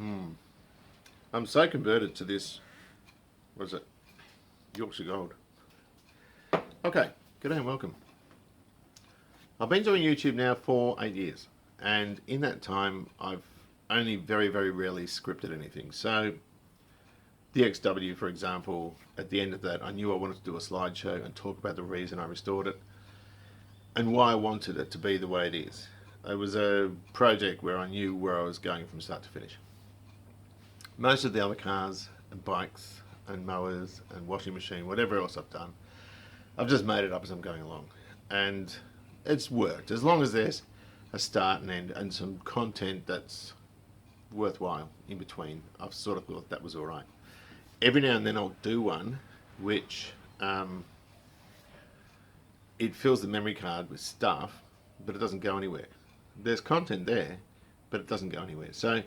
I'm so converted to this, what is it, Yorkshire Gold. Okay, good day and welcome. I've been doing YouTube now for 8 years, and in that time I've only very, very rarely scripted anything. So the XW, for example, at the end of that I knew I wanted to do a slideshow and talk about the reason I restored it and why I wanted it to be the way it is. It was a project where I knew where I was going from start to finish. Most of the other cars and bikes and mowers and washing machine, whatever else I've done, I've just made it up as I'm going along. And it's worked. As long as there's a start and end and some content that's worthwhile in between, I've sort of thought that was alright. Every now and then I'll do one which it fills the memory card with stuff, but it doesn't go anywhere. There's content there, but it doesn't go anywhere. So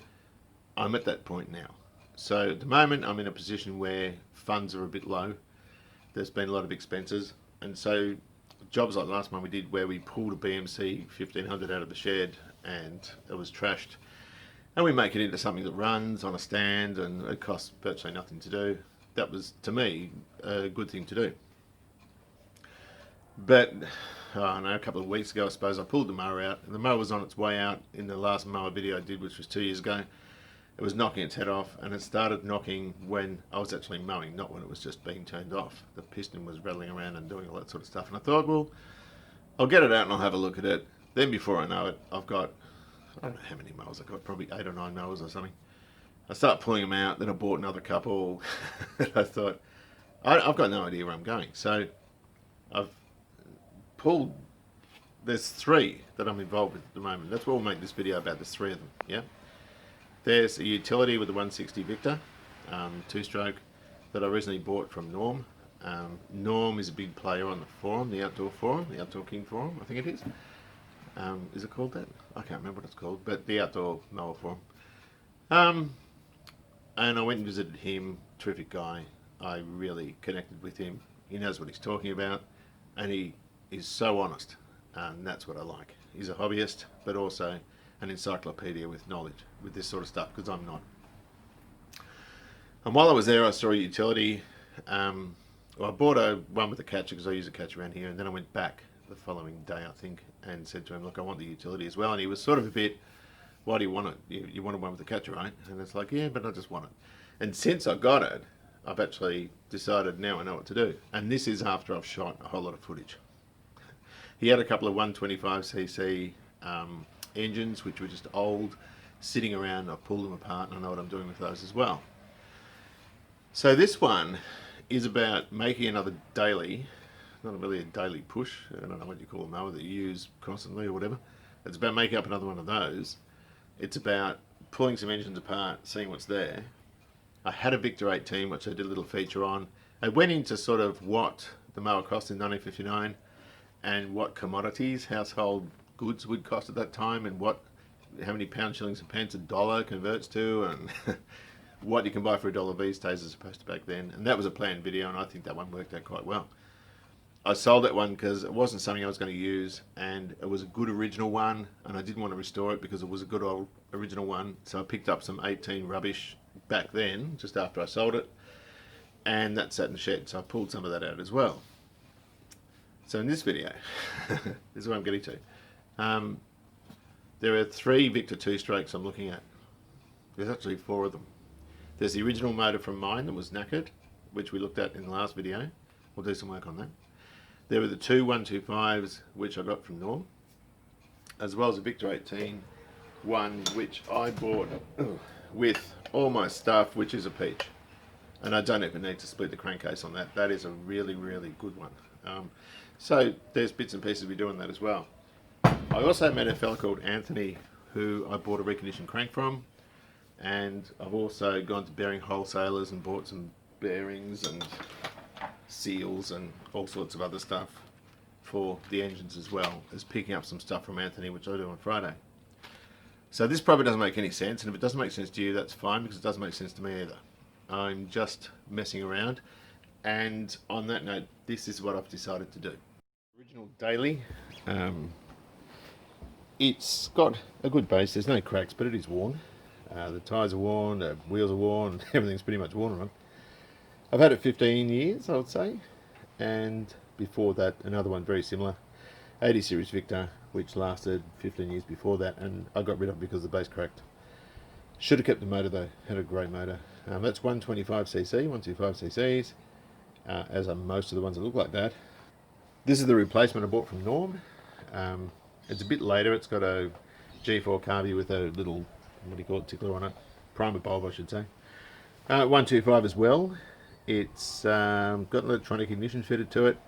I'm at that point now. So at the moment I'm in a position where funds are a bit low. There's been a lot of expenses, and so jobs like the last one we did where we pulled a BMC 1500 out of the shed and it was trashed, and we make it into something that runs on a stand and it costs virtually nothing to do. That was, to me, a good thing to do. But I don't know, a couple of weeks ago I suppose I pulled the mower out, and the mower was on its way out in the last mower video I did, which was 2 years ago. It was knocking its head off, and it started knocking when I was actually mowing, not when it was just being turned off. The piston was rattling around and doing all that sort of stuff, and I thought, well, I'll get it out and I'll have a look at it. Then before I know it, I've got, I don't know how many mowers I've got, probably 8 or 9 mowers or something. I start pulling them out, then I bought another couple, and I thought, I've got no idea where I'm going. So I've pulled, there's 3 that I'm involved with at the moment. That's what we'll make this video about, there's 3 of them, yeah? There's a utility with the 160 Victa, 2-stroke, that I originally bought from Norm. Norm is a big player on the forum, the Outdoor Forum, the Outdoor King Forum, I think it is. Is it called that? I can't remember what it's called, but the Outdoor Mower Forum. And I went and visited him, terrific guy. I really connected with him. He knows what he's talking about, and he is so honest, and that's what I like. He's a hobbyist, but also an encyclopedia with knowledge with this sort of stuff, because I'm not. And while I was there I saw a utility. Well, I bought one with a catcher because I use a catcher around here, and then I went back the following day I think and said to him, look, I want the utility as well. And he was sort of a bit, why do you want it? You wanted one with a catcher, right? And it's like, yeah, but I just want it. And since I got it, I've actually decided now I know what to do. And this is after I've shot a whole lot of footage. He had a couple of 125cc engines which were just old, sitting around. I've pulled them apart and I know what I'm doing with those as well. So this one is about making another daily, not really a daily push, I don't know what you call a mower that you use constantly or whatever. It's about making up another one of those. It's about pulling some engines apart, seeing what's there. I had a Victa 18 which I did a little feature on. I went into sort of what the mower cost in 1959 and what commodities, household goods would cost at that time, and how many pounds, shillings and pence a dollar converts to, and what you can buy for $1 these days as opposed to back then. And that was a planned video, and I think that one worked out quite well. I sold that one because it wasn't something I was going to use, and it was a good original one, and I didn't want to restore it because it was a good old original one. So I picked up some 18 rubbish back then, just after I sold it, and that sat in the shed, so I pulled some of that out as well. So in this video, this is what I'm getting to. There are 3 Victa 2-strokes I'm looking at. There's actually 4 of them. There's the original motor from mine that was knackered, which we looked at in the last video. We'll do some work on that. There were the 2 125s which I got from Norm, as well as a Victa 18 one which I bought with all my stuff, which is a peach. And I don't even need to split the crankcase on that. That is a really, really good one. So there's bits and pieces we do on that as well. I also met a fella called Anthony who I bought a reconditioned crank from, and I've also gone to bearing wholesalers and bought some bearings and seals and all sorts of other stuff for the engines, as well as picking up some stuff from Anthony, which I do on Friday. So this probably doesn't make any sense, and if it doesn't make sense to you, that's fine, because it doesn't make sense to me either. I'm just messing around, and on that note, this is what I've decided to do. Original daily. It's got a good base, there's no cracks, but it is worn. The tyres are worn, the wheels are worn, everything's pretty much worn on. I've had it 15 years, I would say, and before that, another one very similar, 80 series Victa, which lasted 15 years before that, and I got rid of it because the base cracked. Should have kept the motor though, had a great motor. That's 125cc, 125cc's, as are most of the ones that look like that. This is the replacement I bought from Norm. It's a bit later, it's got a G4 carby with a little, what do you call it, tickler on it, primer bulb I should say. 125 as well. It's got an electronic ignition fitted to it.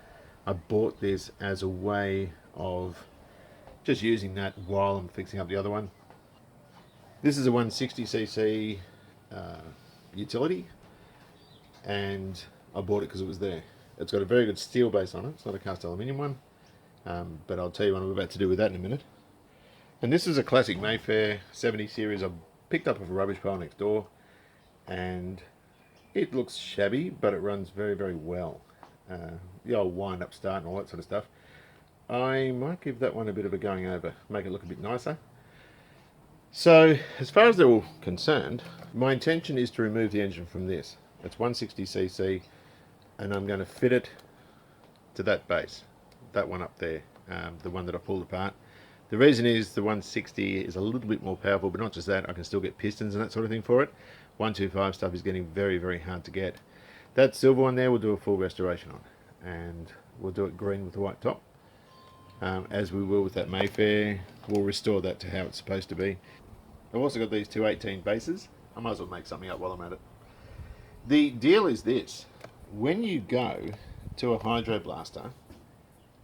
I bought this as a way of just using that while I'm fixing up the other one. This is a 160cc utility, and I bought it because it was there. It's got a very good steel base on it. It's not a cast aluminium one, but I'll tell you what I'm about to do with that in a minute. And this is a classic Mayfair 70 series I picked up off a rubbish pile next door, and it looks shabby, but it runs very, very well. The old wind-up start and all that sort of stuff. I might give that one a bit of a going over, make it look a bit nicer. So, as far as they're all concerned, my intention is to remove the engine from this. It's 160cc, and I'm going to fit it to that base, that one up there, the one that I pulled apart. The reason is the 160 is a little bit more powerful, but not just that, I can still get pistons and that sort of thing for it. 125 stuff is getting very, very hard to get. That silver one there we'll do a full restoration on, and we'll do it green with the white top. As we will with that Mayfair, we'll restore that to how it's supposed to be. I've also got these 218 bases. I might as well make something up while I'm at it. The deal is this: when you go to a hydro blaster,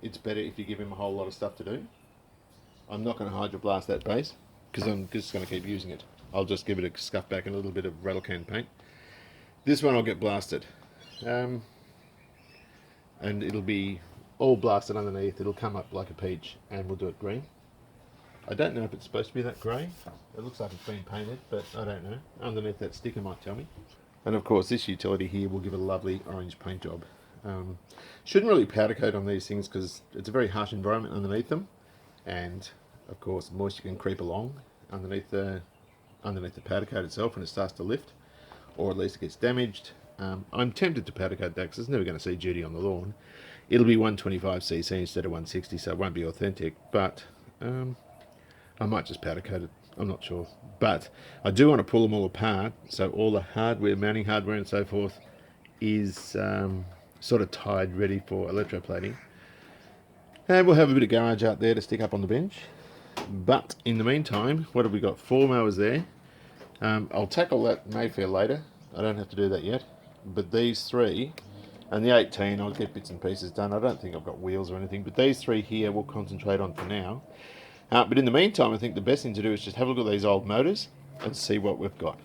it's better if you give him a whole lot of stuff to do. I'm not going to hydro blast that base because I'm just going to keep using it. I'll just give it a scuff back and a little bit of rattle can paint. This one I'll get blasted, and it'll be all blasted underneath. It'll come up like a peach, and we'll do it green. I don't know if it's supposed to be that grey. It looks like it's been painted, but I don't know. Underneath that sticker might tell me. And of course this utility here will give a lovely orange paint job. Shouldn't really powder coat on these things because it's a very harsh environment underneath them, and of course moisture can creep along underneath the powder coat itself when it starts to lift, or at least it gets damaged. I'm tempted to powder coat that because it's never going to see duty on the lawn. It'll be 125cc instead of 160, so it won't be authentic, but I might just powder coat it, I'm not sure. But I do want to pull them all apart, so all the hardware, mounting hardware and so forth is sort of tied, ready for electroplating. And we'll have a bit of garage out there to stick up on the bench. But in the meantime, what have we got? 4 mowers there. I'll tackle that Mayfair later. I don't have to do that yet. But these 3, and the 18, I'll get bits and pieces done. I don't think I've got wheels or anything, but these 3 here we'll concentrate on for now. But in the meantime, I think the best thing to do is just have a look at these old motors and see what we've got.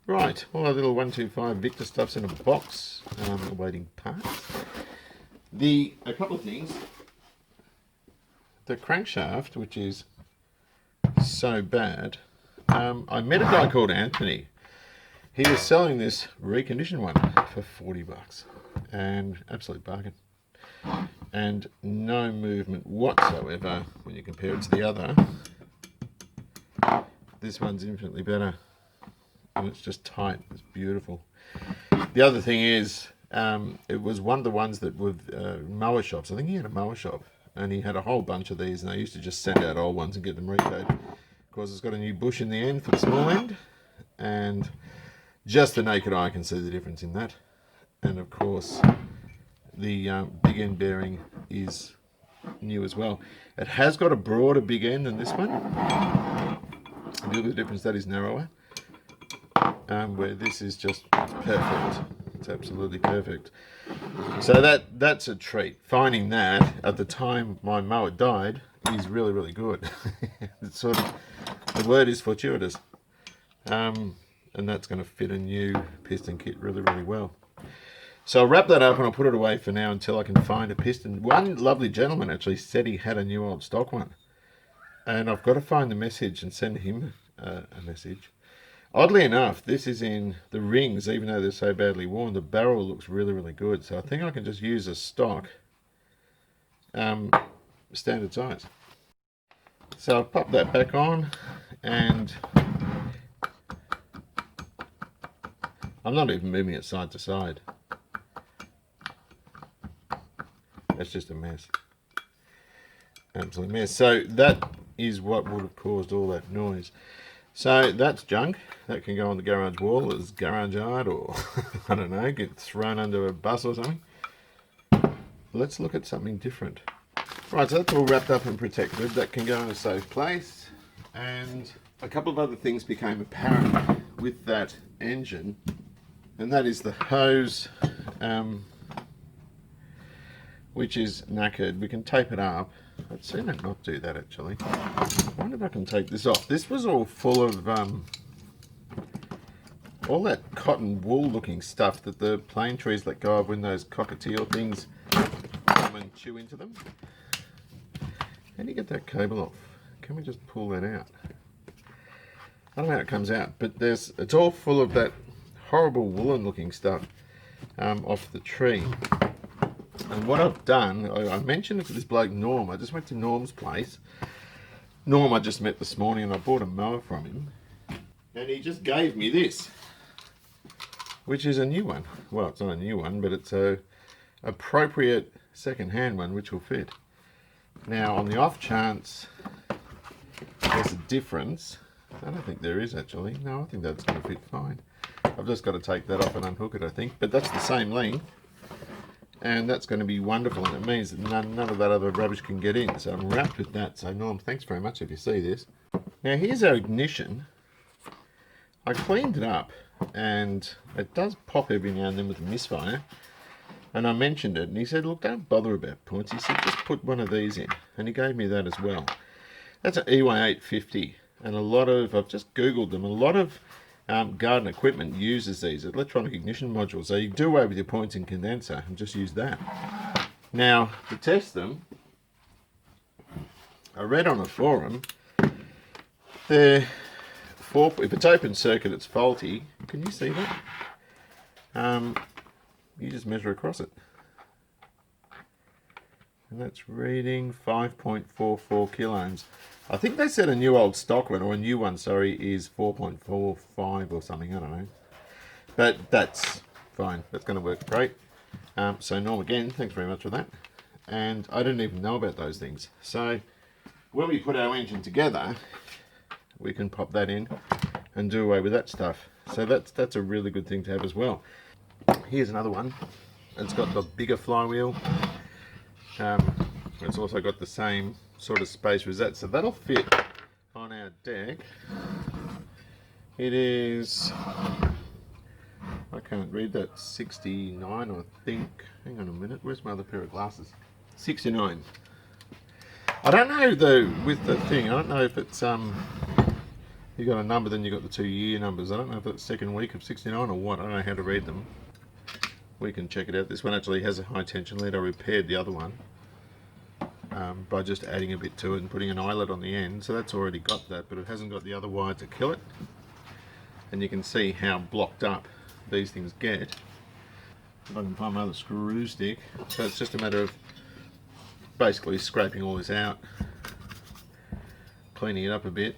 Right, all our little 125 Victa stuff's in a box, awaiting parts. A couple of things. The crankshaft, which is so bad, I met a guy called Anthony. He was selling this reconditioned one for 40 bucks, and absolute bargain. And no movement whatsoever when you compare it to the other. This one's infinitely better, and it's just tight. It's beautiful. The other thing is, it was one of the ones that with mower shops. I think he had a mower shop, and he had a whole bunch of these, and they used to just send out old ones and get them recoated. Of course, it's got a new bush in the end for the small end, and just the naked eye can see the difference in that. And of course, the big end bearing is new as well. It has got a broader big end than this one. And look at the difference, that is narrower. Where this is just perfect. It's absolutely perfect. So that's a treat. Finding that at the time my mower died is really, really good. It's sort of, the word is fortuitous. And that's going to fit a new piston kit really, really well. So I'll wrap that up and I'll put it away for now until I can find a piston. One lovely gentleman actually said he had a new old stock one. And I've got to find the message and send him a message. Oddly enough, this is in the rings, even though they're so badly worn. The barrel looks really, really good. So I think I can just use a stock standard size. So I'll pop that back on, and I'm not even moving it side to side. That's just a mess. Absolute mess. So that is what would have caused all that noise. So that's junk. That can go on the garage wall as garage art, or I don't know, get thrown under a bus or something. Let's look at something different. Right, so that's all wrapped up and protected. That can go in a safe place. And a couple of other things became apparent with that engine, and that is the hose, which is knackered. We can tape it up. I'd seen it not do that actually. I wonder if I can take this off. This was all full of all that cotton wool looking stuff that the plane trees let go of when those cockatiel things come and chew into them. How do you get that cable off? Can we just pull that out? I don't know how it comes out, but it's all full of that horrible woolen looking stuff off the tree. And what I've done, I mentioned it to this bloke Norm. I just went to Norm's place. Norm I just met this morning, and I bought a mower from him. And he just gave me this, which is a new one. Well, it's not a new one, but it's a appropriate second-hand one, which will fit. Now, on the off chance there's a difference, I don't think there is actually. No, I think that's going to fit fine. I've just got to take that off and unhook it, I think. But that's the same length. And that's going to be wonderful, and it means that none of that other rubbish can get in. So I'm wrapped with that. So Norm, thanks very much if you see this. Now here's our ignition. I cleaned it up, and it does pop every now and then with a misfire. And I mentioned it, and he said, look, don't bother about points. He said, just put one of these in. And he gave me that as well. That's an EY850. And I've just Googled them, a lot of garden equipment uses these electronic ignition modules. So you can do away with your points and condenser and just use that. Now, to test them, I read on a forum, if it's open circuit, it's faulty. Can you see that? You just measure across it. And that's reading 5.44 kiloohms. I think they said a new old stock one, or a new one, sorry, is 4.45 or something, I don't know. But that's fine, that's going to work great. So Norm, again, thanks very much for that. And I didn't even know about those things. So when we put our engine together, we can pop that in and do away with that stuff. So that's a really good thing to have as well. Here's another one. It's got the bigger flywheel. It's also got the same sort of space as that, so that'll fit on our deck. It is, I can't read that, 69 I think. Hang on a minute, where's my other pair of glasses? 69. I don't know though with the thing, I don't know if it's you got a number, then you got the 2 year numbers. I don't know if it's second week of 69 or what. I don't know how to read them. We can check it out. This one actually has a high tension lead. I repaired the other one by just adding a bit to it and putting an eyelet on the end. So that's already got that, but it hasn't got the other wire to kill it. And you can see how blocked up these things get. If I can find my other screw stick. So it's just a matter of basically scraping all this out, cleaning it up a bit.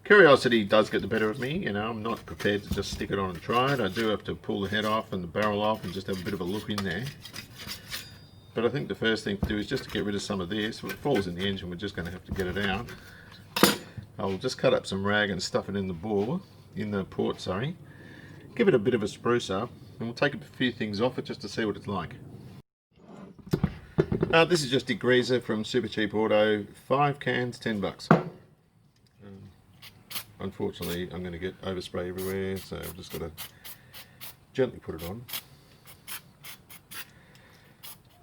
Curiosity does get the better of me, you know. I'm not prepared to just stick it on and try it. I do have to pull the head off and the barrel off and just have a bit of a look in there. But I think the first thing to do is just to get rid of some of this. When it falls in the engine, we're just going to have to get it out. I'll just cut up some rag and stuff it in the port, sorry. Give it a bit of a spruce up, and we'll take a few things off it just to see what it's like. This is just degreaser from Super Cheap Auto, 5 cans, $10. Unfortunately, I'm going to get overspray everywhere, so I've just got to gently put it on.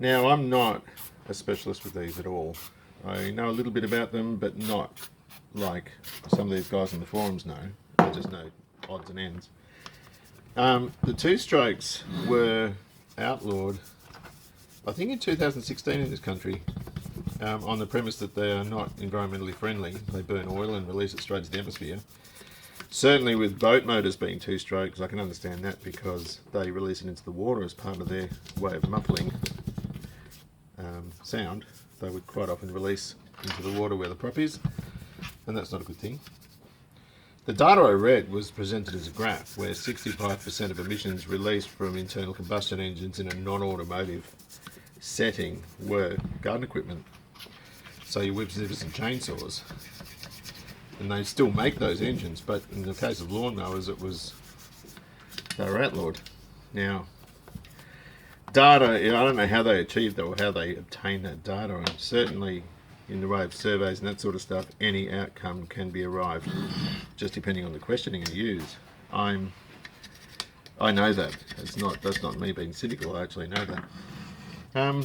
Now, I'm not a specialist with these at all. I know a little bit about them, but not like some of these guys in the forums know. I just know odds and ends. The two-strokes were outlawed, I think in 2016 in this country, on the premise that they are not environmentally friendly. They burn oil and release it straight to the atmosphere. Certainly with boat motors being two-strokes, I can understand that because they release it into the water as part of their way of muffling sound. They would quite often release into the water where the prop is, and that's not a good thing. The data I read was presented as a graph where 65% of emissions released from internal combustion engines in a non-automotive setting were garden equipment. So your whip, zippers and chainsaws. And they still make those engines, but in the case of lawnmowers, they were outlawed. Now, data, I don't know how they achieved that or how they obtained that data, and certainly in the way of surveys and that sort of stuff, any outcome can be arrived, just depending on the questioning you use. I know that. That's not me being cynical, I actually know that. I'm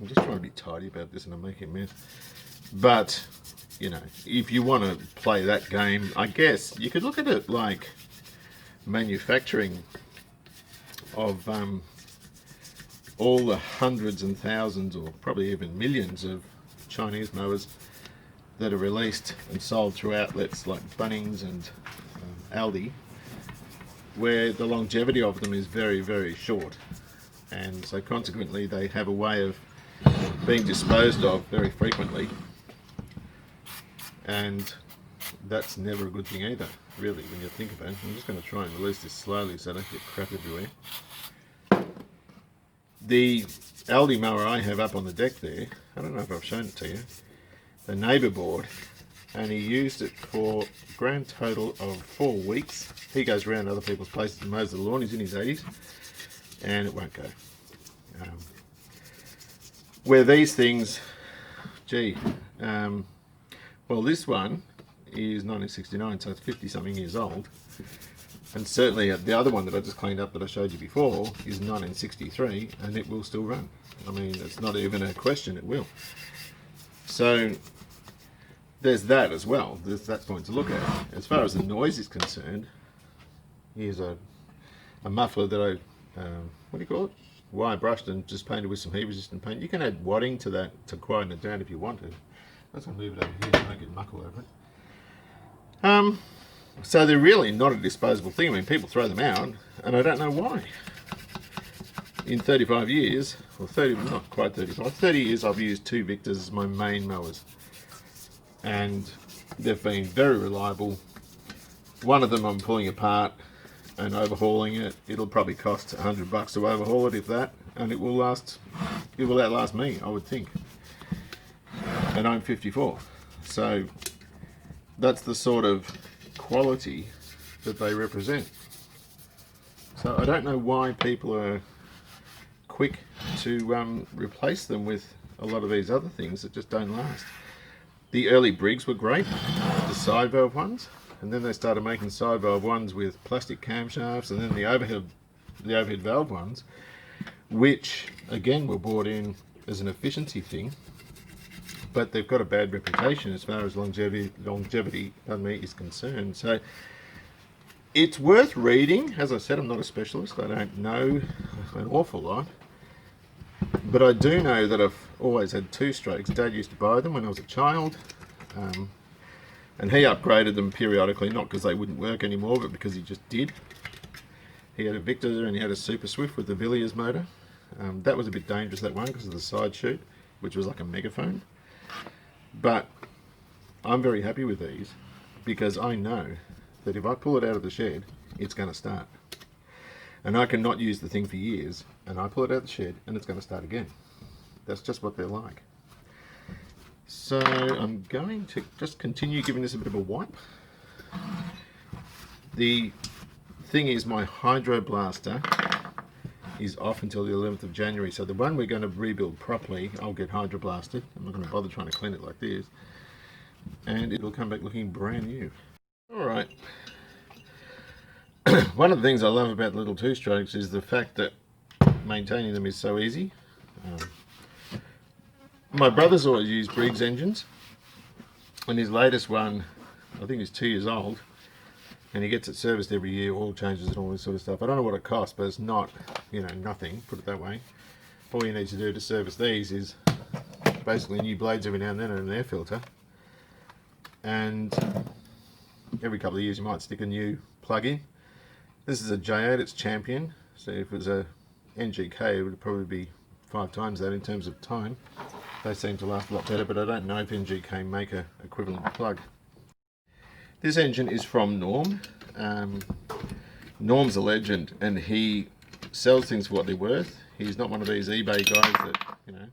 just trying to be tidy about this and I'm making a mess. But, if you want to play that game, I guess you could look at it like manufacturing of all the hundreds and thousands or probably even millions of Chinese mowers that are released and sold through outlets like Bunnings and Aldi, where the longevity of them is very, very short, and so consequently they have a way of being disposed of very frequently, and that's never a good thing either, really, when you think about it. I'm just going to try and release this slowly so I don't get crap everywhere. The Aldi mower I have up on the deck there, I don't know if I've shown it to you, the neighbour bought, and he used it for a grand total of 4 weeks. He goes around other people's places and mows the lawn. He's in his 80s, and it won't go. Where these things, well, this one is 1969, so it's 50 something years old. And certainly the other one that I just cleaned up that I showed you before is 1963, and it will still run. I mean, it's not even a question, it will. So there's that as well. There's that point to look at. As far as the noise is concerned, here's a muffler that I, what do you call it? Wire brushed and just painted with some heat resistant paint. You can add wadding to that to quieten it down if you want to. Let's move it over here so I don't get muckle over it. So they're really not a disposable thing. I mean, people throw them out, and I don't know why. In 35 years, or 30, not quite 35, 30 years I've used 2 Victas as my main mowers. And they've been very reliable. One of them I'm pulling apart and overhauling it. It'll probably cost $100 to overhaul it, if that, and it will outlast me, I would think. And I'm 54. So that's the sort of quality that they represent. So I don't know why people are quick to replace them with a lot of these other things that just don't last. The early Briggs were great, the side valve ones, and then they started making side valve ones with plastic camshafts, and then the overhead valve ones, which again were brought in as an efficiency thing, but they've got a bad reputation as far as longevity is concerned. So it's worth reading. As I said, I'm not a specialist. I don't know an awful lot, but I do know that I've always had 2-strokes. Dad used to buy them when I was a child, and he upgraded them periodically, not because they wouldn't work anymore, but because he just did. He had a Victa and he had a Super Swift with the Villiers motor. That was a bit dangerous, that one, because of the side chute, which was like a megaphone. But I'm very happy with these because I know that if I pull it out of the shed, it's going to start. And I can not use the thing for years, and I pull it out of the shed and it's going to start again. That's just what they're like. So I'm going to just continue giving this a bit of a wipe. The thing is, my Hydro Blaster is off until the 11th of January. So the one we're going to rebuild properly, I'll get Hydro Blasted. I'm not going to bother trying to clean it like this. And it'll come back looking brand new. Alright. One of the things I love about little 2-strokes is the fact that maintaining them is so easy. My brother's always used Briggs engines, and his latest one, I think, is 2 years old, and he gets it serviced every year, oil changes and all this sort of stuff. I don't know what it costs, but it's not, nothing, put it that way. All you need to do to service these is basically new blades every now and then and an air filter, and every couple of years you might stick a new plug in. This is a J8, it's Champion, so if it was a NGK it would probably be 5 times that in terms of time. They seem to last a lot better, but I don't know if NGK make a equivalent plug. This engine is from Norm. Norm's a legend, and he sells things for what they're worth. He's not one of these eBay guys that, you know,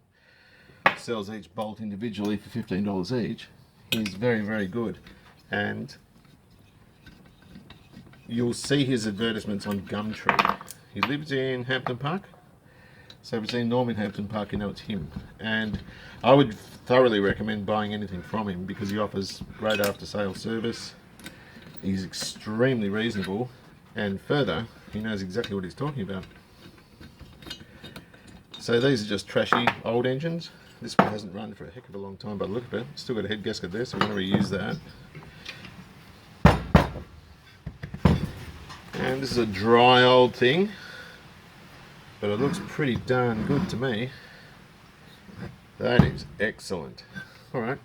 sells each bolt individually for $15 each. He's very, very good, and you'll see his advertisements on Gumtree. He lives in Hampton Park, so if you've seen Norm in Hampton Park, you know it's him. And I would thoroughly recommend buying anything from him because he offers great after-sales service. He's extremely reasonable, and further, he knows exactly what he's talking about. So these are just trashy old engines. This one hasn't run for a heck of a long time by the look of it. Still got a head gasket there, so we're going to reuse that. And this is a dry old thing, but it looks pretty darn good to me. That is excellent. Alright,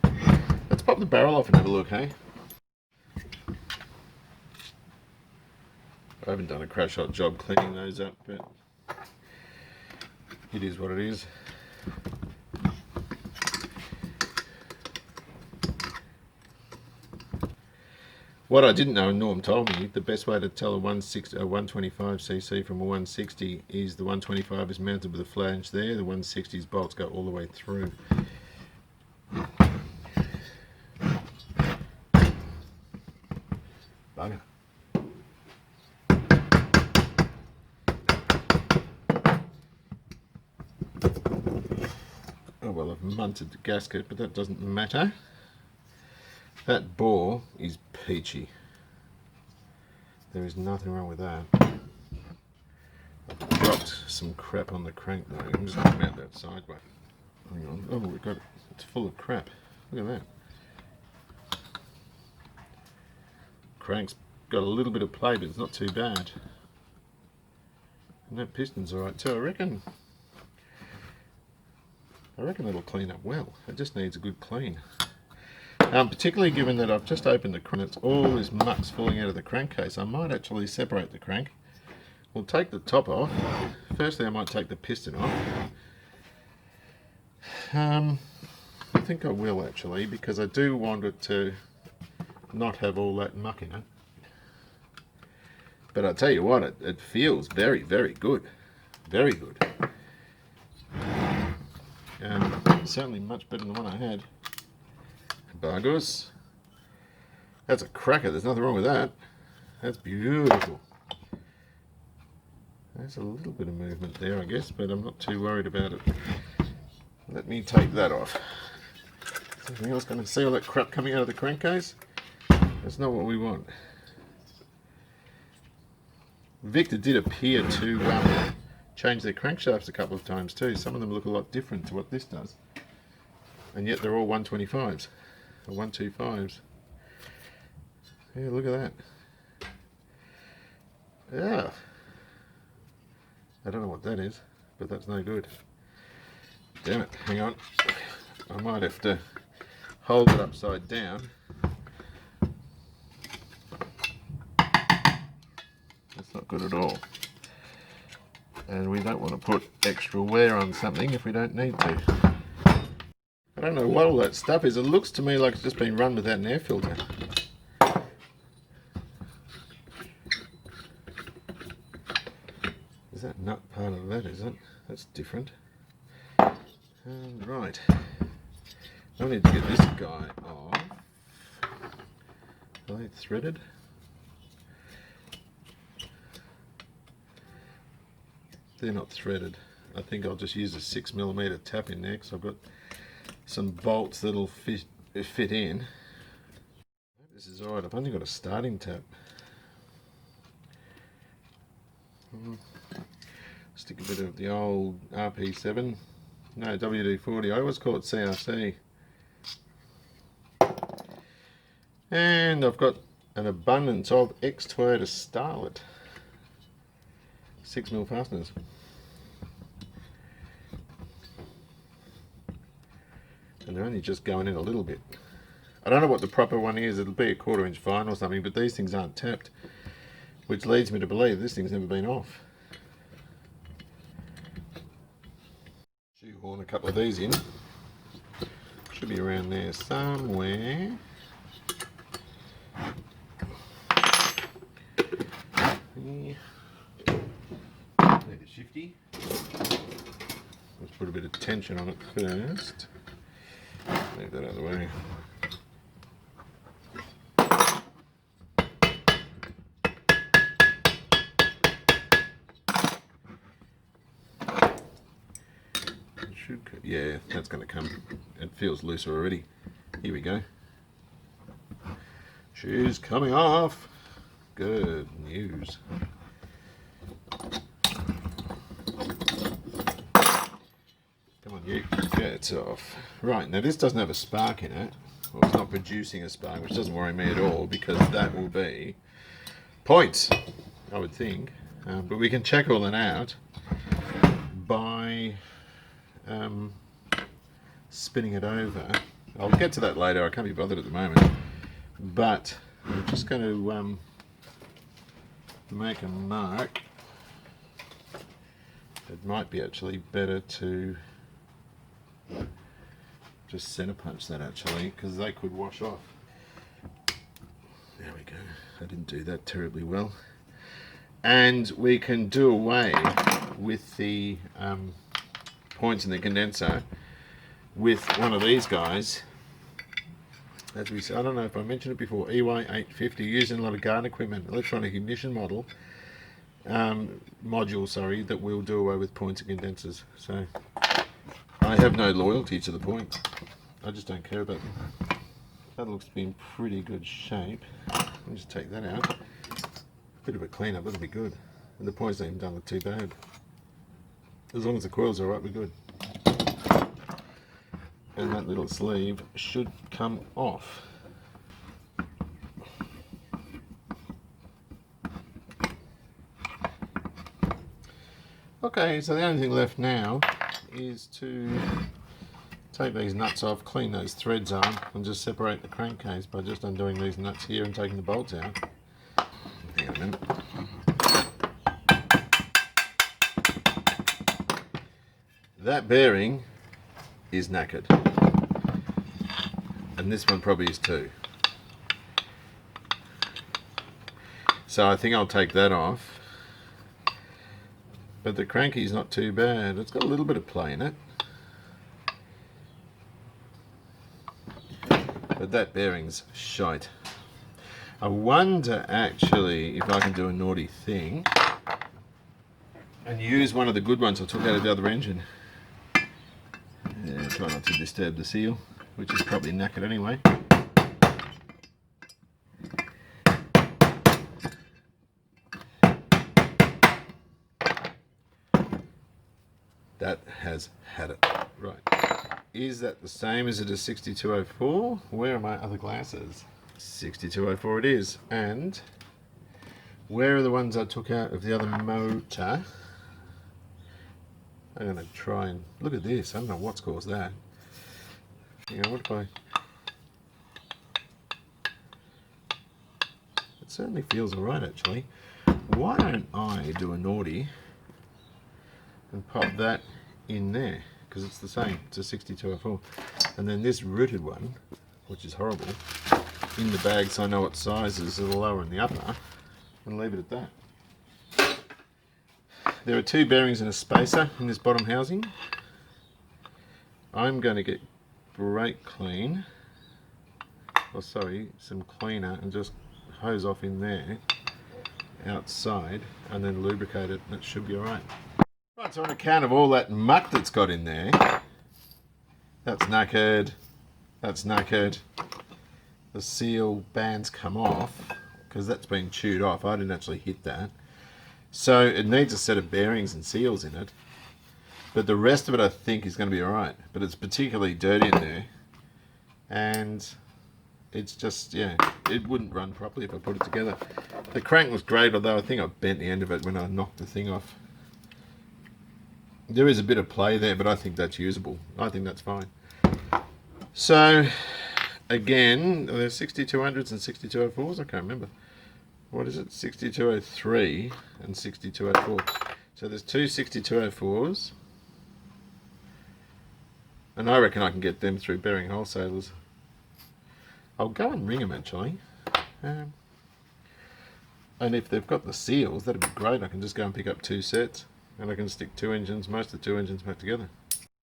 let's pop the barrel off and have a look, hey? I haven't done a crash hot job cleaning those up, but it is what it is. What I didn't know, and Norm told me, the best way to tell a 125cc from a 160 is the 125 is mounted with a flange there, the 160's bolts go all the way through. Bugger. Oh well, I've munted the gasket, but that doesn't matter. That bore is peachy. There is nothing wrong with that. I've dropped some crap on the crank though. I'm just going to mount that sideways. Hang on. Oh, we've got it. It's full of crap. Look at that. Crank's got a little bit of play, but it's not too bad. And that piston's alright too. I reckon it'll clean up well. It just needs a good clean. Particularly given that I've just opened the crank, it's all this muck's falling out of the crankcase. I might actually separate the crank. We'll take the top off. Firstly, I might take the piston off. I think I will actually, because I do want it to not have all that muck in it. But I'll tell you what, it feels very, very good. Very good. Certainly much better than the one I had. Bargus. That's a cracker, there's nothing wrong with that. That's beautiful. There's a little bit of movement there, I guess, but I'm not too worried about it. Let me take that off. Is anything else going to see all that crap coming out of the crankcase? That's not what we want. Victa did appear to change their crankshafts a couple of times too. Some of them look a lot different to what this does. And yet they're all 125s. Or 125s. Yeah, look at that. Yeah. I don't know what that is, but that's no good. Damn it, hang on. I might have to hold it upside down. That's not good at all. And we don't want to put extra wear on something if we don't need to. I don't know what all that stuff is. It looks to me like it's just been run without an air filter. Is that nut part of that, is it? That's different. Right. I need to get this guy off. Are they threaded? They're not threaded. I think I'll just use a 6mm tap in there because I've got some bolts that'll fit in. This is alright, I've only got a starting tap. Stick a bit of the old RP7. No, WD-40. I always call it CRC. And I've got an abundance of ex-Toyota Starlet 6mm fasteners. And they're only just going in a little bit. I don't know what the proper one is. It'll be a 1/4" fine or something, but these things aren't tapped, which leads me to believe this thing's never been off. Shoehorn a couple of these in. Should be around there somewhere. Need a shifty. Let's put a bit of tension on it first. Leave that out of the way. Yeah, that's going to come. It feels looser already. Here we go. Shoes coming off. Good news. Come on, you. Yeah, it's off. Right, now this doesn't have a spark in it. Well, it's not producing a spark, which doesn't worry me at all, because that will be points, I would think. But we can check all that out by spinning it over. I'll get to that later. I can't be bothered at the moment. But I'm just going to make a mark. It might be actually better to just center punch that actually, because they could wash off. There we go. I didn't do that terribly well. And we can do away with the points in the condenser with one of these guys. As we said, I don't know if I mentioned it before, EY850, used in a lot of garden equipment, electronic ignition module, sorry, that will do away with points and condensers. So I have no loyalty to the point. I just don't care about them. That looks to be in pretty good shape. I'll just take that out. Bit of a clean up, that'll be good. And the points don't even don't look too bad. As long as the coil's alright, we're good. And that little sleeve should come off. Okay, so the only thing left now is to take these nuts off, clean those threads on, and just separate the crankcase by just undoing these nuts here and taking the bolts out. Hang on a minute. That bearing is knackered, and this one probably is too. So I think I'll take that off. But the cranky's not too bad. It's got a little bit of play in it. But that bearing's shite. I wonder actually if I can do a naughty thing and use one of the good ones I took out of the other engine. Yeah, try not to disturb the seal, which is probably knackered anyway. That has had it. Right. Is that the same as it is 6204? Where are my other glasses? 6204 it is. And where are the ones I took out of the other motor? I'm going to try and look at this. I don't know what's caused that. Hang on, what if I... It certainly feels alright actually. Why don't I do a naughty and pop that in there, because it's the same, it's a 6204. And then this rooted one, which is horrible, in the bag so I know what sizes are the lower and the upper, and leave it at that. There are two bearings and a spacer in this bottom housing. I'm going to get brake clean, or sorry, some cleaner, and just hose off in there, outside, and then lubricate it, and it should be alright. Right, so on account of all that muck that's got in there, that's knackered, that's knackered, the seal band's come off, because that's been chewed off. I didn't actually hit that. So it needs a set of bearings and seals in it, but the rest of it I think is going to be alright. But it's particularly dirty in there, and it's just, yeah, it wouldn't run properly if I put it together. The crank was great, although I think I bent the end of it when I knocked the thing off. There is a bit of play there, but I think that's usable. I think that's fine. So, again, there's 6200s and 6204s, I can't remember. What is it? 6203 and 6204. So there's two 6204s. And I reckon I can get them through bearing wholesalers. I'll go and ring them actually. And if they've got the seals, that'd be great. I can just go and pick up 2 sets, and I can stick 2 engines, most of the 2 engines back together.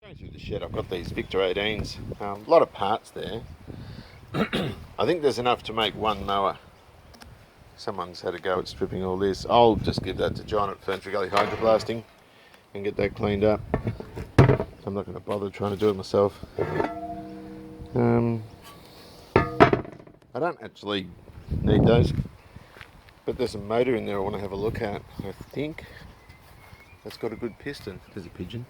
Going through the shed, I've got these Victa 18s. A lot of parts there. I think there's enough to make 1 mower. Someone's had a go at stripping all this. I'll just give that to John at Furniture Gully Hydroblasting and get that cleaned up. I'm not going to bother trying to do it myself. I don't actually need those, but there's a motor in there I want to have a look at. I think that's got a good piston. There's a pigeon,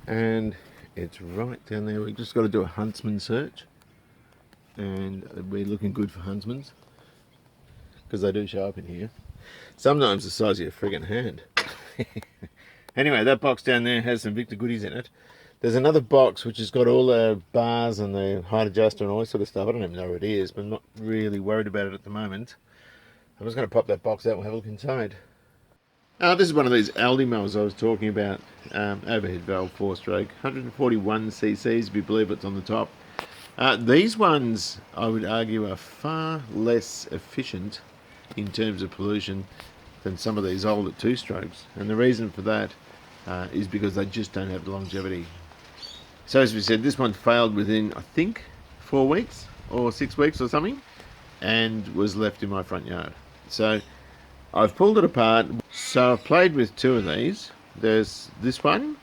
and it's right down there. We've just got to do a huntsman search, and we're looking good for huntsmans because they do show up in here. Sometimes the size of your friggin' hand. Anyway, that box down there has some Victa goodies in it. There's another box which has got all the bars and the height adjuster and all this sort of stuff. I don't even know what it is, but I'm not really worried about it at the moment. I'm just going to pop that box out and we'll have a look inside. This is one of these Aldi mowers I was talking about. Overhead valve 4-stroke, 141 cc's if you believe it's on the top. These ones, I would argue, are far less efficient in terms of pollution than some of these older 2-strokes. And the reason for that is because they just don't have the longevity. So as we said, this one failed within, I think, 4 weeks or 6 weeks or something, and was left in my front yard. So I've pulled it apart. So I've played with 2 of these. There's this one,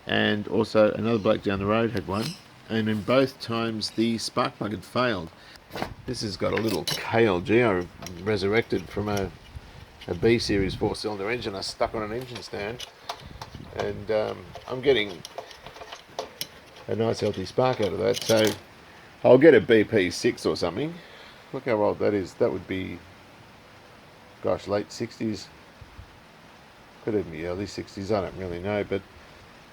and also another bloke down the road had one, and in both times the spark plug had failed. This has got a little KLG I resurrected from a B series 4-cylinder engine I stuck on an engine stand, and I'm getting a nice healthy spark out of that. So I'll get a BP6 or something. Look how old that is. That would be, gosh, late 60s. Could even be early 60s, I don't really know, but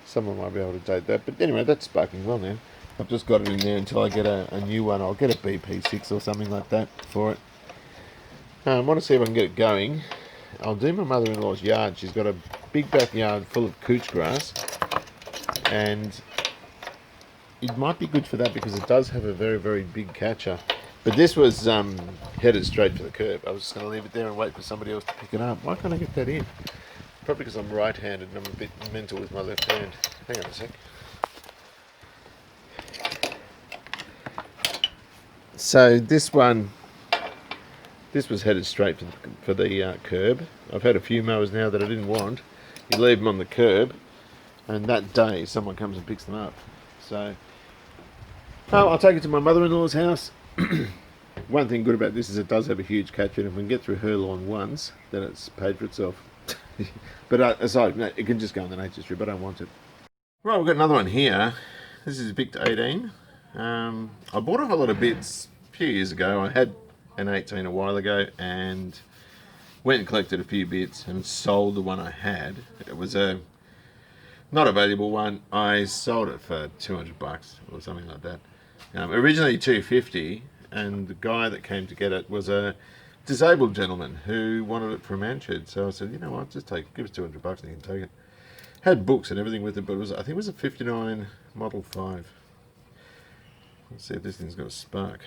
someone might be able to date that. But anyway, that's sparking well now. I've just got it in there until I get a new one. I'll get a BP6 or something like that for it. I want to see if I can get it going. I'll do my mother-in-law's yard. She's got a big backyard full of couch grass, and it might be good for that because it does have a very, very big catcher. But this was headed straight for the curb. I was just going to leave it there and wait for somebody else to pick it up. Why can't I get that in? Probably because I'm right-handed and I'm a bit mental with my left hand. Hang on a sec. So this one, this was headed straight for the curb. I've had a few mowers now that I didn't want. You leave them on the curb, and that day someone comes and picks them up. So I'll take it to my mother-in-law's house. One thing good about this is it does have a huge catcher, and if we can get through her lawn once, then it's paid for itself. But aside, no, it can just go in the nature strip. I don't want it. Right, we've got another one here. This is Victa 18. I bought a whole lot of bits a few years ago. I had an 18 a while ago and went and collected a few bits and sold the one I had. It was a not a valuable one. I sold it for $200 or something like that. Originally $250, and the guy that came to get it was a disabled gentleman who wanted it for a man shed. So I said, you know what, just give us $200 and you can take it. Had books and everything with it, but I think it was a 59 Model 5. Let's see if this thing's got a spark.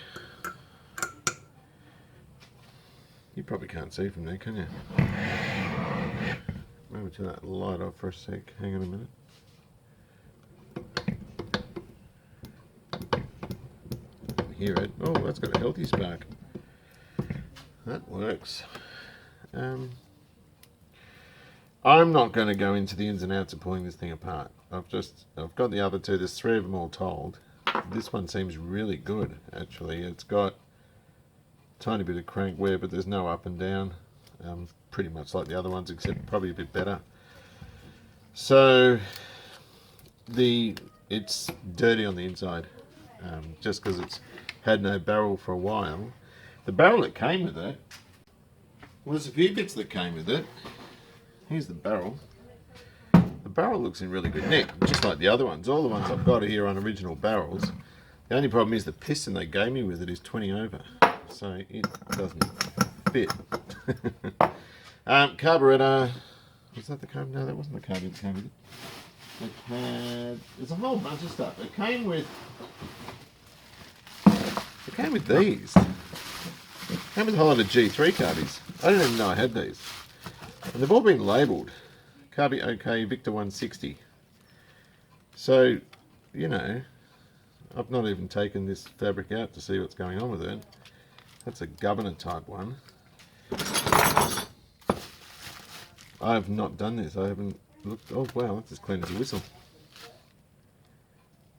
You probably can't see from there, can you? Maybe turn that light off for a sec. Hang on a minute. I can hear it. Oh, that's got a healthy spark. That works. I'm not going to go into the ins and outs of pulling this thing apart. I've got the other 2. There's 3 of them all told. This one seems really good, actually. It's got a tiny bit of crank wear, but there's no up and down. Pretty much like the other ones, except probably a bit better. So it's dirty on the inside, just because it's had no barrel for a while. The barrel that came with it, well, there's a few bits that came with it. Here's the barrel. The barrel looks in really good nick, just like the other ones. All the ones I've got are here on original barrels. The only problem is the piston they gave me with it is 20 over, so it doesn't fit. Carburetor, was that the carburetor? No, that wasn't the carburetor that came with it. There's a whole bunch of stuff. It came with these. It came with a whole lot of G3 carbies. I didn't even know I had these. And they've all been labelled. Carby OK Victa 160. So, you know, I've not even taken this fabric out to see what's going on with it. That's a governor type one. I have not done this. I haven't looked. Oh wow, that's as clean as a whistle.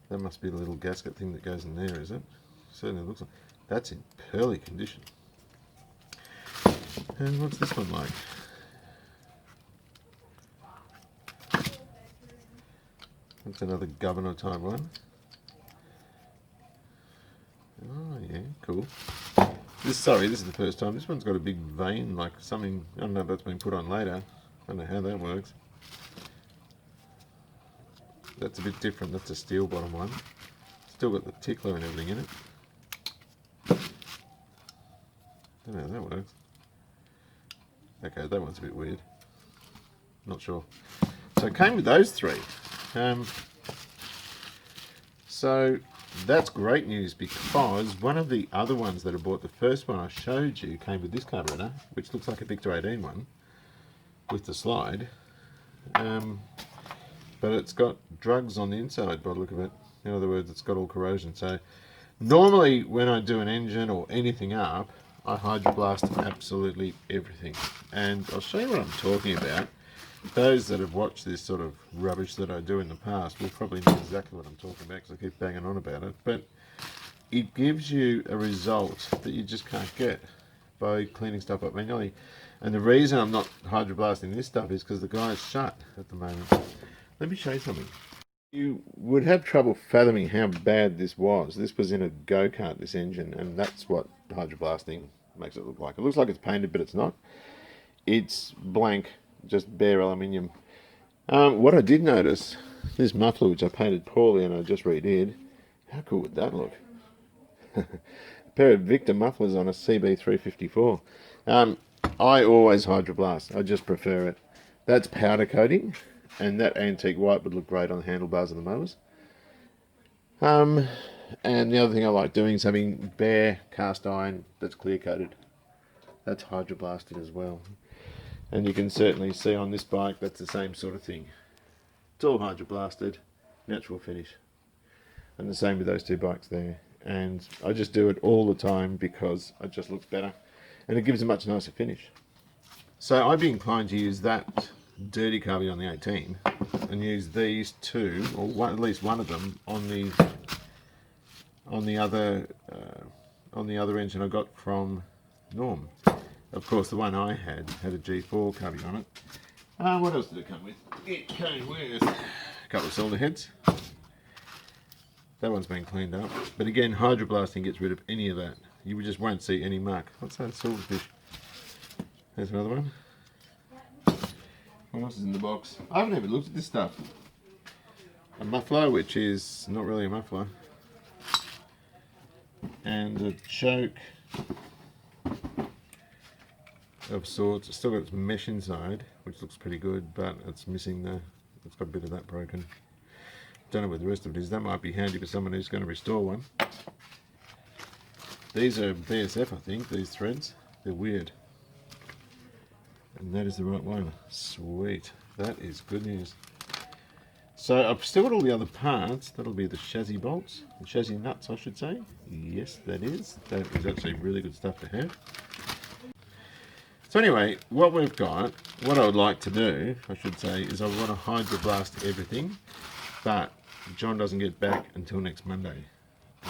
That must be the little gasket thing that goes in there, is it? Certainly looks like. That's in pearly condition. And what's this one like? That's another governor type one. Oh yeah, cool. This is the first time. This one's got a big vein, like something. I don't know if that's been put on later. I don't know how that works. That's a bit different. That's a steel bottom one. Still got the tickler and everything in it. Don't know how that works. Okay, that one's a bit weird. Not sure. So it came with those three. So that's great news, because one of the other ones that I bought, the first one I showed you, came with this carburetor, which looks like a Victa 18 one with the slide. But it's got drugs on the inside by the look of it. In other words, it's got all corrosion. So normally when I do an engine or anything up, I hydroblast absolutely everything. And I'll show you what I'm talking about. Those that have watched this sort of rubbish that I do in the past will probably know exactly what I'm talking about, because I keep banging on about it. But it gives you a result that you just can't get by cleaning stuff up manually. And the reason I'm not hydroblasting this stuff is because the guy's shut at the moment. Let me show you something. You would have trouble fathoming how bad this was. This was in a go-kart, this engine, and that's what hydroblasting makes it look like. It looks like it's painted, but it's not. It's blank, just bare aluminium. What I did notice, this muffler, which I painted poorly and I just redid, how cool would that look? A pair of Victa mufflers on a CB354. I always hydroblast. I just prefer it. That's powder coating, and that antique white would look great on the handlebars of the mowers. And the other thing I like doing is having bare cast iron that's clear coated. That's hydroblasted as well. And you can certainly see on this bike that's the same sort of thing. It's all hydroblasted, natural finish. And the same with those two bikes there. And I just do it all the time because it just looks better. And it gives a much nicer finish. So I'd be inclined to use that dirty carby on the 18 and use these two, or one, at least one of them, on the other engine I got from Norm. Of course, the one I had a G4 carby on it. What else did it come with? It came with a couple of cylinder heads. That one's been cleaned up. But again, hydroblasting gets rid of any of that. You just won't see any muck. What's that silverfish? There's another one. What else is in the box? I haven't even looked at this stuff. A muffler, which is not really a muffler. And a choke of sorts. It's still got its mesh inside, which looks pretty good, but it's missing it's got a bit of that broken. Don't know where the rest of it is. That might be handy for someone who's going to restore one. These are BSF, I think, these threads. They're weird. And that is the right one. Sweet. That is good news. So I've still got all the other parts. That'll be the chassis bolts, the chassis nuts, I should say. Yes, that is. That is actually really good stuff to have. So anyway, what we've got, what I would like to do, I should say, is I want to hydroblast everything, but John doesn't get back until next Monday.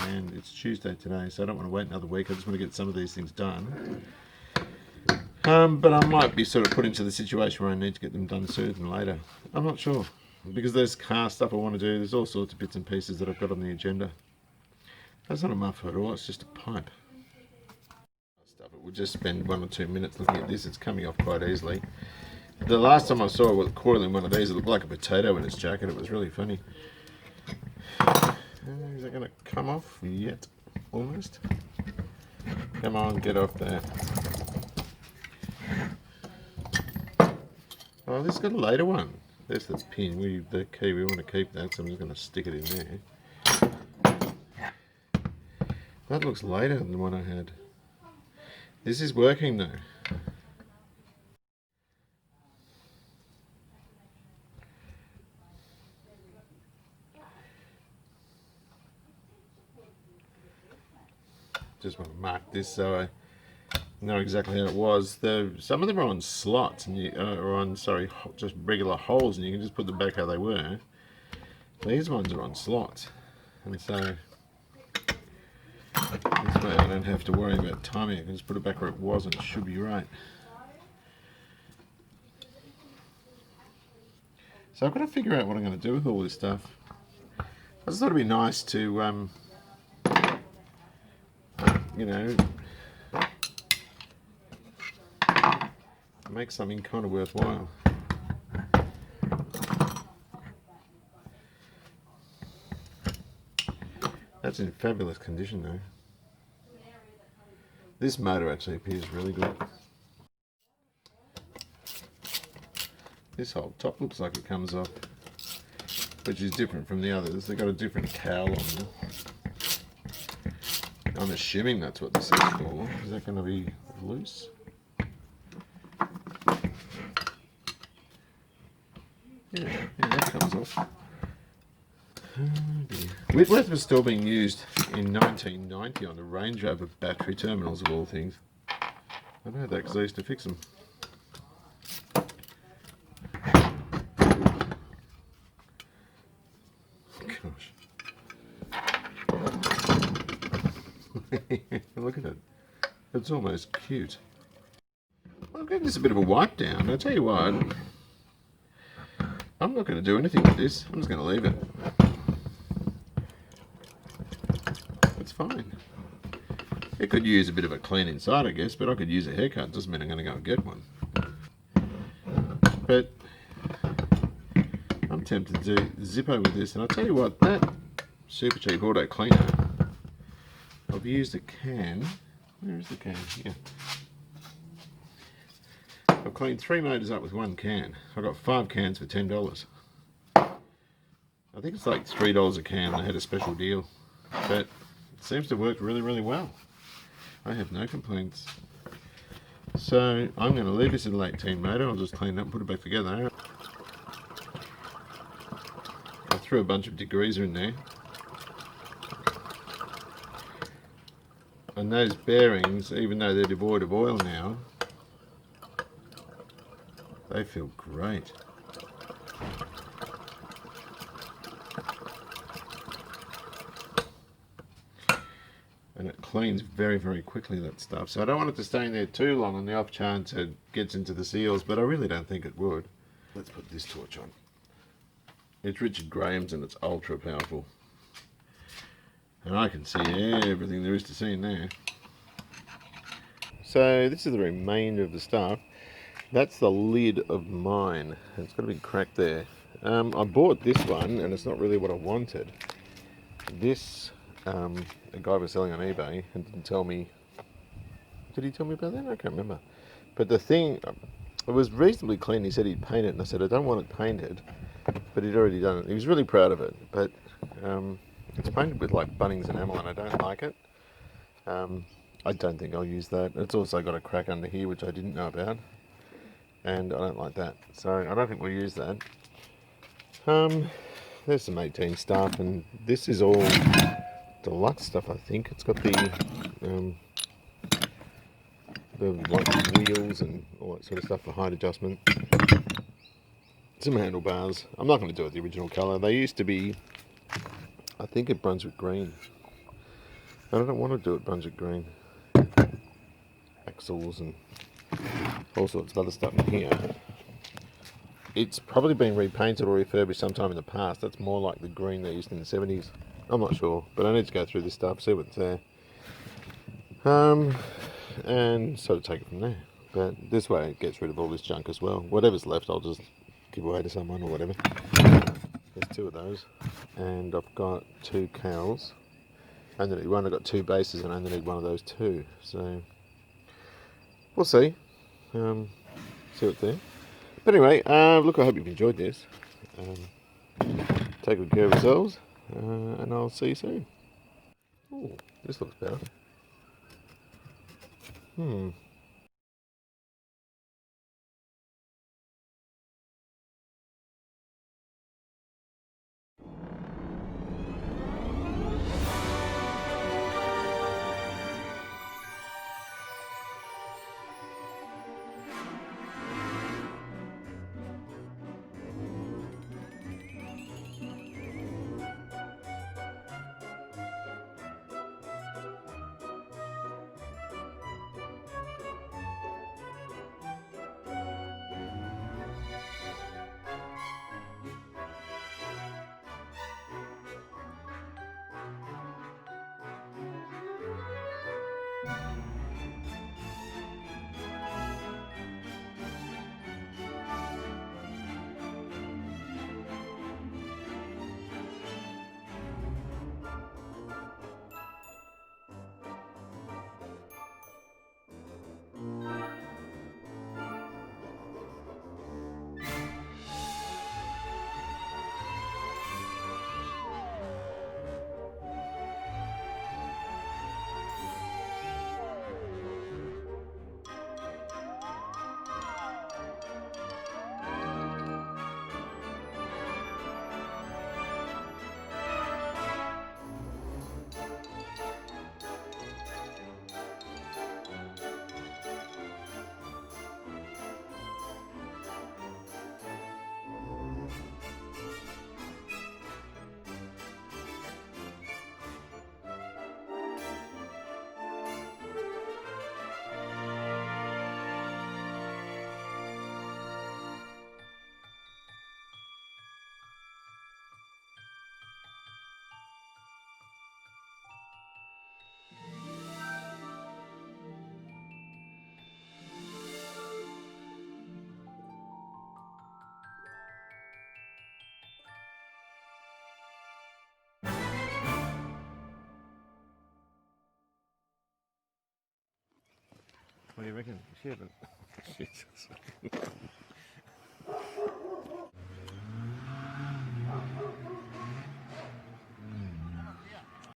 And it's Tuesday today, so I don't want to wait another week. I just want to get some of these things done. But I might be sort of put into the situation where I need to get them done sooner than later. I'm not sure. Because there's car stuff I want to do. There's all sorts of bits and pieces that I've got on the agenda. That's not a muffler at all. It's just a pipe. We'll just spend 1 or 2 minutes looking at this. It's coming off quite easily. The last time I saw it coiling one of these, it looked like a potato in its jacket. It was really funny. Is it going to come off yet? Almost. Come on, get off there. Oh, this has got a later one. There's the pin, the key, we want to keep that, so I'm just going to stick it in there. That looks later than the one I had. This is working though. just want to mark this so I know exactly how it was. Some of them are on slots, and just regular holes, and you can just put them back how they were. These ones are on slots, and so this way I don't have to worry about timing. I can just put it back where it was, and it should be right. So I've got to figure out what I'm going to do with all this stuff. I just thought it'd be nice to, you know, make something kind of worthwhile. That's in fabulous condition though. This motor actually appears really good. This whole top looks like it comes off, which is different from the others. They've got a different cowl on them. I'm assuming that's what this is for. Is that going to be loose? Yeah, that comes off. Whitworth was still being used in 1990 on the Range Rover battery terminals of all things. I know that because I used to fix them. Gosh. Look at it. It's almost cute. Well, I'm giving this a bit of a wipe down. I'll tell you what. I'm not going to do anything with this. I'm just going to leave it. It's fine. It could use a bit of a clean inside, I guess, but I could use a haircut. Doesn't mean I'm going to go and get one. But I'm tempted to do Zippo with this, and I'll tell you what, that super cheap auto cleaner, I've used a can. Where is the can? Yeah. I've cleaned 3 motors up with 1 can. I got 5 cans for $10. I think it's like $3 a can. They had a special deal, but it seems to work really, really well. I have no complaints. So I'm going to leave this in the 18 motor. I'll just clean it up and put it back together. I threw a bunch of degreaser in there. And those bearings, even though they're devoid of oil now, they feel great. And it cleans very, very quickly, that stuff. So I don't want it to stay in there too long on the off chance it gets into the seals, but I really don't think it would. Let's put this torch on. It's Richard Graham's and it's ultra powerful. And I can see everything there is to see in there. So this is the remainder of the stuff. That's the lid of mine. It's got a big crack there. I bought this one and it's not really what I wanted. This, a guy was selling on eBay and didn't tell me. Did he tell me about that? I can't remember. But the thing, it was reasonably clean. He said he'd paint it and I said I don't want it painted. But he'd already done it. He was really proud of it. But it's painted with like Bunnings enamel and I don't like it. I don't think I'll use that. It's also got a crack under here which I didn't know about. And I don't like that. So I don't think we'll use that. There's some 18 stuff and this is all deluxe stuff, I think. It's got the like wheels and all that sort of stuff for height adjustment. Some handlebars. I'm not going to do it the original colour. They used to be, I think, at Brunswick Green. And I don't want to do it Brunswick Green. Axles and all sorts of other stuff in here. It's probably been repainted or refurbished sometime in the past. That's more like the green they used in the 70s. I'm not sure, but I need to go through this stuff, see what's there. And sort of take it from there. But this way it gets rid of all this junk as well. Whatever's left I'll just give away to someone or whatever. There's 2 of those. And I've got 2 cowls. I only need one. I've got 2 bases and I only need one of those too. So we'll see. See what's there. But anyway, look, I hope you've enjoyed this. Take good care of yourselves, and I'll see you soon. Ooh, this looks better. What do you reckon? Shit. Jesus.